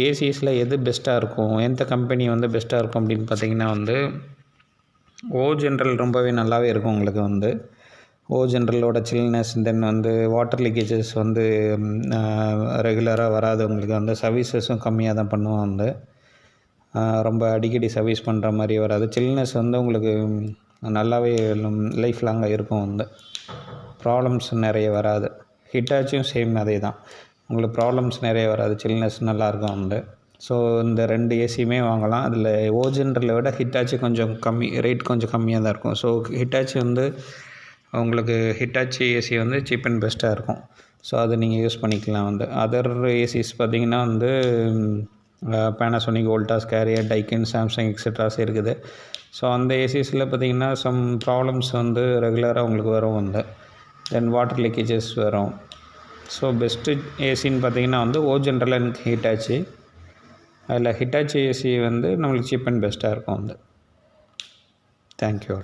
ஏசிஸில் எது பெஸ்ட்டாக இருக்கும், எந்த கம்பெனி வந்து பெஸ்ட்டாக இருக்கும் அப்படின்னு பார்த்தீங்கன்னா வந்து ஓ ஜென்ரல் ரொம்பவே நல்லாவே இருக்கும். உங்களுக்கு வந்து ஓ ஜென்ரலோட சில்னஸ், தென் வந்து வாட்டர் லீக்கேஜஸ் வந்து ரெகுலராக வராது. உங்களுக்கு வந்து சர்வீசஸும் கம்மியாக தான் பண்ணுவோம். வந்து ரொம்ப அடிக்கடி சர்வீஸ் பண்ணுற மாதிரி வராது. சில்னஸ் வந்து உங்களுக்கு நல்லாவே லைஃப் லாங்காக இருக்கும். வந்து ப்ராப்ளம்ஸ் நிறைய வராது. ஹிட்டாச்சியும் சேம் அதே தான், உங்களுக்கு ப்ராப்ளம்ஸ் நிறைய வராது, சில்னஸ் நல்லாயிருக்கும். வந்து ஸோ இந்த 2 ஏசியுமே வாங்கலாம். அதில் ஓ ஜென்ரலை விட ஹிட்டாச்சி கொஞ்சம் கம்மி, ரேட் கொஞ்சம் கம்மியாக தான் இருக்கும். ஸோ ஹிட்டாச்சி வந்து உங்களுக்கு ஹிட்டாச்சி ஏசி வந்து சீப் அண்ட் பெஸ்ட்டாக இருக்கும். ஸோ அதை நீங்கள் யூஸ் பண்ணிக்கலாம். வந்து அதர் ஏசிஸ் பார்த்திங்கன்னா வந்து Panasonic, Voltas, Carrier, Daikin, Samsung etceteras இருக்குது. ஸோ அந்த ஏசிஸில் பார்த்திங்கன்னா சம் ப்ராப்ளம்ஸ் வந்து ரெகுலராக உங்களுக்கு வரும். வந்து தென் வாட்டர் லீக்கேஜஸ் வரும். ஸோ பெஸ்ட்டு ஏசின்னு பார்த்திங்கன்னா வந்து ஓ ஜென்ரல் அண்ட் ஹிட்டாச்சி. அதில் ஹிட்டாச்சி ஏசி வந்து நம்மளுக்கு சீப் அண்ட் பெஸ்ட்டாக இருக்கும். வந்து தேங்க்யூ.